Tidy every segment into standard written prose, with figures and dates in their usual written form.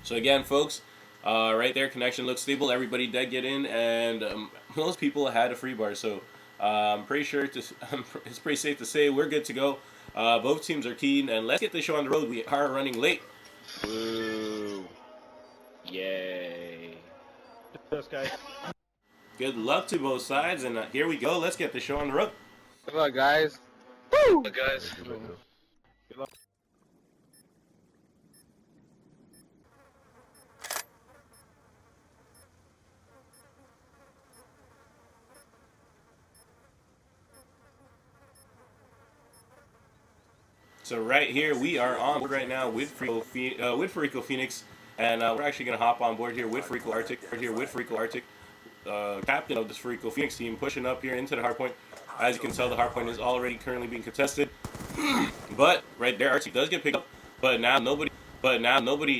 So again, folks, right there, connection looks stable. Everybody did get in, and most people had a free bar. So I'm pretty sure it's pretty safe to say we're good to go. Both teams are keen, and let's get the show on the road. We are running late. Woo. Yay. Those guys. Good luck to both sides, and here we go. Let's get the show on the road. Good luck, guys. Woo. Good luck, guys. Good luck. So right here, we are on board right now with Fariko Phoenix, and we're actually going to hop on board here with Fariko Arctic, captain of this Fariko Phoenix team, pushing up here into the hardpoint. As you can tell, the hardpoint is already currently being contested, but right there, Arctic does get picked up, but now nobody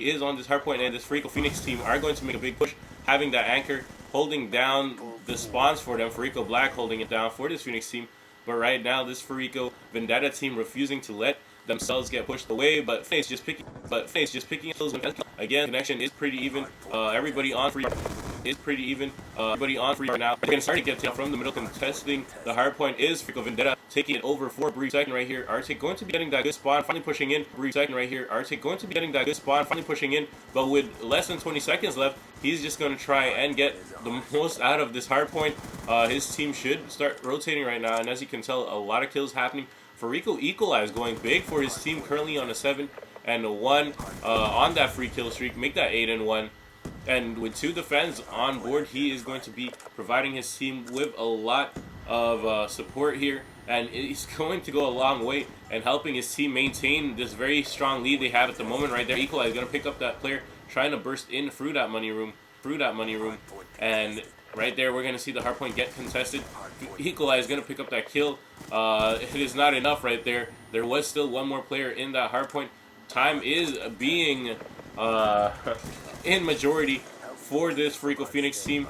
is on this hardpoint, and this Fariko Phoenix team are going to make a big push, having that anchor holding down the spawns for them. Fariko Black holding it down for this Phoenix team, but right now this Fariko Vendetta team refusing to let themselves get pushed away, but Phoenix just picking those. Again, connection is pretty even. Everybody on free is pretty even. Everybody on free right now. We're gonna start to get taken from the middle, contesting the hard point is Fariko Vendetta, taking it over for a brief second right here. Arctic going to be getting that good spawn, finally pushing in. Brief second right here. Arctic going to be getting that good spawn, finally pushing in. But with less than 20 seconds left, he's just going to try and get the most out of this hard point. His team should start rotating right now, and as you can tell, a lot of kills happening. Fariko equalized, going big for his team, currently on a 7 and a 1 on that free kill streak, make that 8 and 1. And with 2 defends on board, he is going to be providing his team with a lot of support here, and he's going to go a long way and helping his team maintain this very strong lead they have at the moment. Right there, Equalize going to pick up that player, trying to burst in through that money room, and right there, we're going to see the hardpoint get contested. Equalize going to pick up that kill. It is not enough right there. There was still one more player in that hardpoint. Time is being in majority for this Fariko Phoenix team.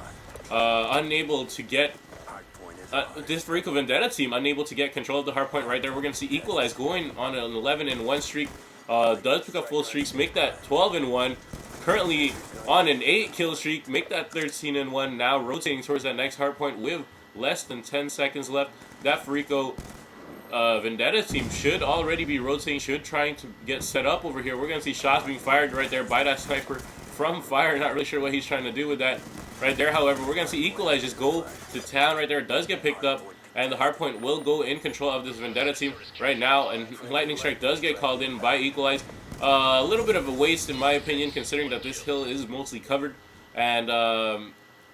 Unable to get this Fariko Vendetta team unable to get control of the hardpoint right there. We're going to see Equalize going on an 11 and 1 streak. Does pick up full streaks, make that 12 and 1. Currently on an 8 kill streak, make that 13 and 1. Now rotating towards that next hardpoint with less than 10 seconds left. That Fariko Vendetta team should already be rotating, should trying to get set up over here. We're going to see shots being fired right there by that sniper from fire. Not really sure what he's trying to do with that right there. However, we're going to see Equalize just go to town right there. Does get picked up, and the hardpoint will go in control of this Vendetta team right now. And Lightning Strike does get called in by Equalize. A little bit of a waste in my opinion, considering that this hill is mostly covered. And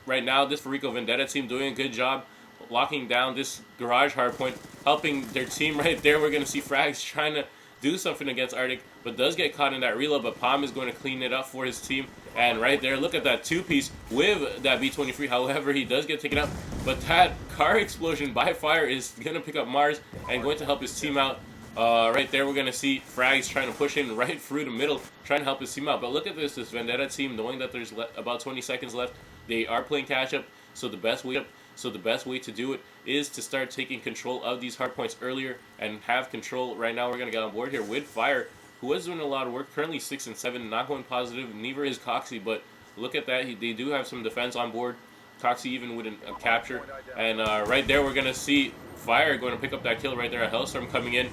right now, this Fariko Vendetta team doing a good job locking down this garage hardpoint, helping their team right there. We're going to see Frags trying to do something against Arctic, but does get caught in that reload, but Palm is going to clean it up for his team. And right there, look at that 2-piece with that B-23. However, he does get taken out, but that car explosion by fire is going to pick up Mars and going to help his team out. Right there, we're going to see Frags trying to push in right through the middle, trying to help his team out. But look at this Vendetta team, knowing that there's about 20 seconds left. They are playing catch-up, so the best way to do it is to start taking control of these hardpoints earlier and have control. Right now, we're going to get on board here with Fire, who was doing a lot of work, currently 6 and 7, not going positive. Neither is Coxie, but look at that. They do have some defense on board. Coxie even with a capture. And right there, we're going to see Fire going to pick up that kill right there. A Hellstorm coming in.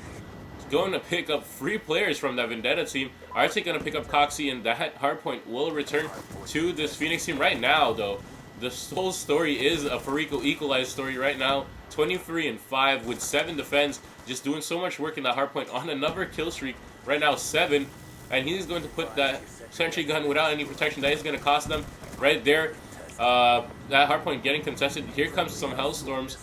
Going to pick up 3 players from that Vendetta team. Arctic going to pick up Coxie, and that hardpoint will return to this Phoenix team right now, though. The whole story is a Fariko Equalized story right now. 23 and 5 with 7 defense, just doing so much work in the hardpoint on another kill streak. Right now 7, and he's going to put that sentry gun without any protection. That is going to cost them right there. That hardpoint getting contested. Here comes some Hellstorms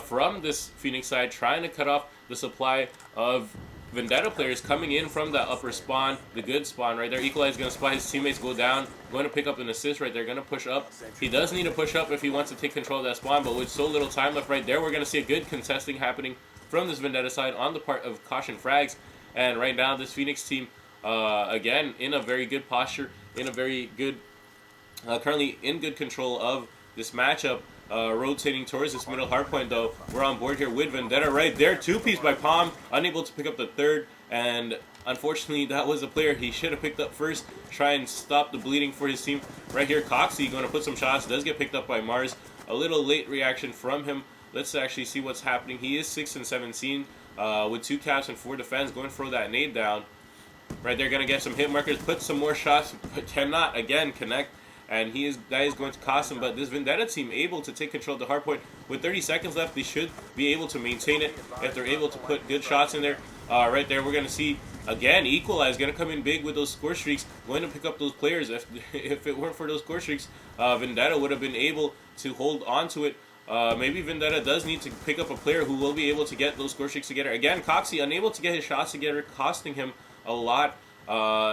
from this Phoenix side, trying to cut off the supply of Vendetta players coming in from that upper spawn, the good spawn right there. Equalize is going to spot his teammates go down, going to pick up an assist right there, going to push up. He does need to push up if he wants to take control of that spawn, but with so little time left right there, we're going to see a good contesting happening from this Vendetta side on the part of Caution Frags. And right now, this Phoenix team, again, in a very good posture, in a very good, currently in good control of this matchup. Rotating towards this middle hardpoint, though. We're on board here with Vendetta right there. 2-piece by Palm, unable to pick up the third, and Unfortunately, that was a player he should have picked up first. Try and stop the bleeding for his team. Right here, Coxie going to put some shots. Does get picked up by Mars. A little late reaction from him. Let's actually see what's happening. He is 6 and 17 with 2 caps and 4 defense. Going to throw that nade down. Right there, going to get some hit markers. Put some more shots. But cannot, again, connect. And that is going to cost him. But this Vendetta team able to take control of the hardpoint. With 30 seconds left, they should be able to maintain it if they're able to put good shots in there. Right there, we're going to see, again, Equalize going to come in big with those score streaks. Going to pick up those players. If it weren't for those score streaks, Vendetta would have been able to hold on to it. Maybe Vendetta does need to pick up a player who will be able to get those score streaks together. Again, Coxie unable to get his shots together, costing him a lot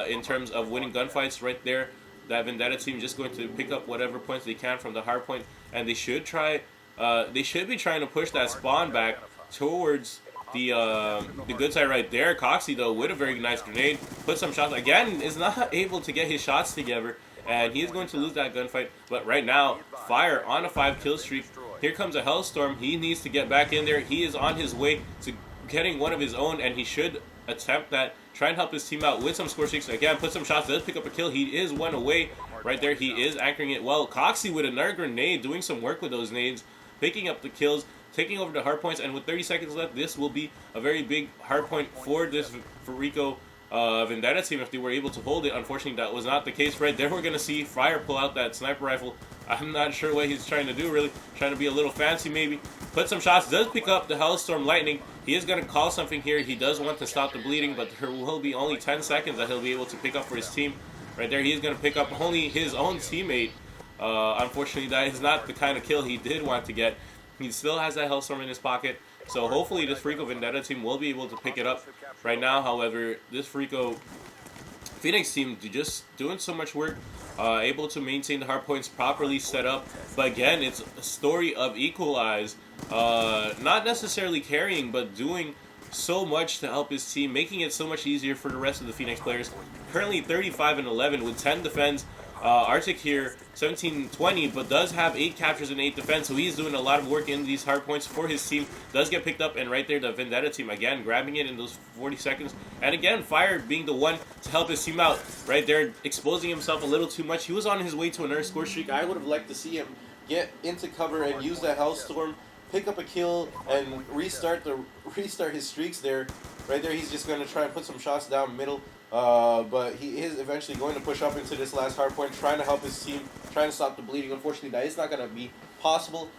in terms of winning gunfights right there. That Vendetta team just going to pick up whatever points they can from the hard point, and they should try. They should be trying to push that spawn back towards the good side right there. Coxie though with a very nice grenade, put some shots. Again, is not able to get his shots together, and he is going to lose that gunfight. But right now, Fire on a 5 kill streak. Here comes a Hellstorm. He needs to get back in there. He is on his way to getting one of his own, and he should attempt that. Try and help his team out with some score streaks. Again, put some shots. Does pick up a kill. He is 1 away. Right there, he is anchoring it well. Coxie with another grenade, doing some work with those nades, picking up the kills, taking over the hard points. And with 30 seconds left, this will be a very big hard point for this Fariko Vendetta team if they were able to hold it. Unfortunately, that was not the case. Right there, we're going to see Fire pull out that sniper rifle. I'm not sure what he's trying to do, really. Trying to be a little fancy, maybe. Put some shots. Does pick up the Hellstorm Lightning. He is going to call something here. He does want to stop the bleeding, but there will be only 10 seconds that he'll be able to pick up for his team. Right there, he is going to pick up only his own teammate. Unfortunately, that is not the kind of kill he did want to get. He still has that Hellstorm in his pocket. So hopefully this Fariko Vendetta team will be able to pick it up. Right now, however, this Fariko Phoenix team just doing so much work. Able to maintain the hard points properly set up. But again, it's a story of Equalize. Not necessarily carrying, but doing so much to help his team, making it so much easier for the rest of the Phoenix players. Currently 35 and 11 with 10 defense. Arctic here 17-20, but does have 8 captures and 8 defense, so he's doing a lot of work in these hard points for his team. Does get picked up, and right there the Vendetta team again grabbing it in those 40 seconds. And again, Fire being the one to help his team out. Right there, exposing himself a little too much. He was on his way to another score streak. I would have liked to see him get into cover and use that Hellstorm, pick up a kill, and restart his streaks there. Right there, he's just going to try and put some shots down middle. But he is eventually going to push up into this last hard point, trying to help his team, trying to stop the bleeding. Unfortunately, that is not going to be possible.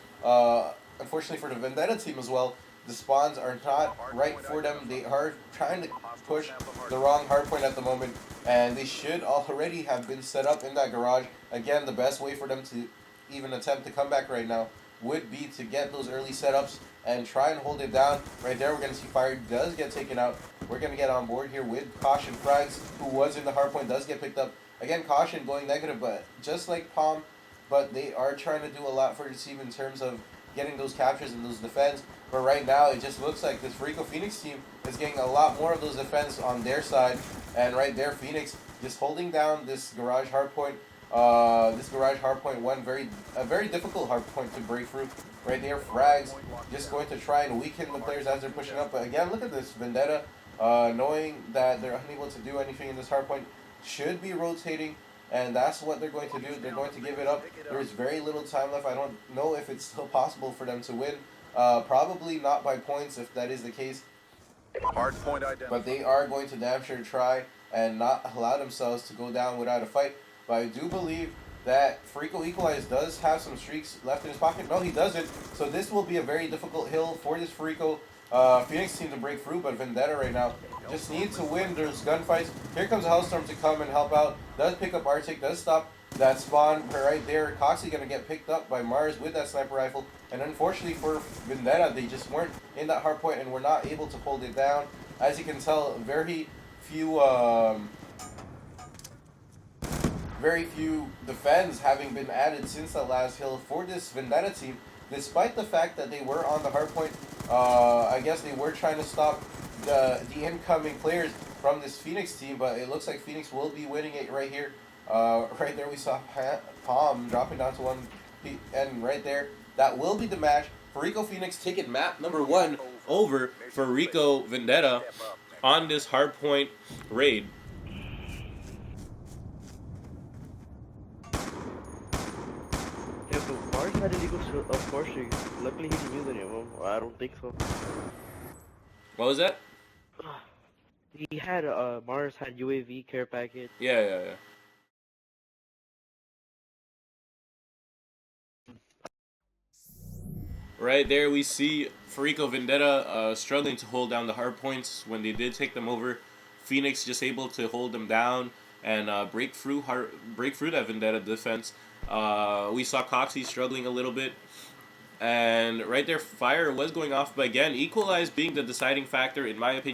Unfortunately for the Vendetta team as well, the spawns are not right for them. They are trying to push the wrong hard point at the moment, and they should already have been set up in that garage. Again, the best way for them to even attempt to come back right now would be to get those early setups and try and hold it down. Right there, we're going to see Fire does get taken out. We're going to get on board here with Caution. Frags, who was in the hardpoint, does get picked up. Again, Caution going negative, but just like Palm, but they are trying to do a lot for the team in terms of getting those captures and those defense. But right now, it just looks like this Fariko Phoenix team is getting a lot more of those defense on their side. And right there, Phoenix just holding down this garage hardpoint. This garage hardpoint a very difficult hardpoint to break through. Right there, Frags just going to try and weaken the players as they're pushing up. But again, look at this Vendetta, knowing that they're unable to do anything in this hardpoint, should be rotating, and that's what they're going to do. They're going to give it up. There's very little time left. I don't know if it's still possible for them to win. Probably not by points if that is the case. Hardpoint identified. But they are going to damn sure try and not allow themselves to go down without a fight. But I do believe that Fariko Equalize does have some streaks left in his pocket. No, he doesn't. So this will be a very difficult hill for this Fariko Phoenix team to break through. But Vendetta right now just needs to win those gunfights. Here comes Hellstorm to come and help out. Does pick up Arctic. Does stop that spawn right there. Coxie going to get picked up by Mars with that sniper rifle. And unfortunately for Vendetta, they just weren't in that hard point and were not able to hold it down. As you can tell, very few defense having been added since that last hill for this Vendetta team, despite the fact that they were on the hardpoint. I guess they were trying to stop the incoming players from this Phoenix team, but it looks like Phoenix will be winning it right here. Right there we saw Palm dropping down to 1, and right there, that will be the match. Fariko Phoenix taking map number 1 over Fariko Vendetta. on this hardpoint raid. Yeah, but Mars had illegal score streaks. Luckily, he didn't use any of them. Or I don't think so. What was that? He had Mars had UAV care package. Yeah. Right there, we see Fariko Vendetta struggling to hold down the hard points. When they did take them over, Phoenix just able to hold them down and break through that Vendetta defense. We saw Coxie struggling a little bit, and right there, fire was going off. But again, Equalize being the deciding factor, in my opinion.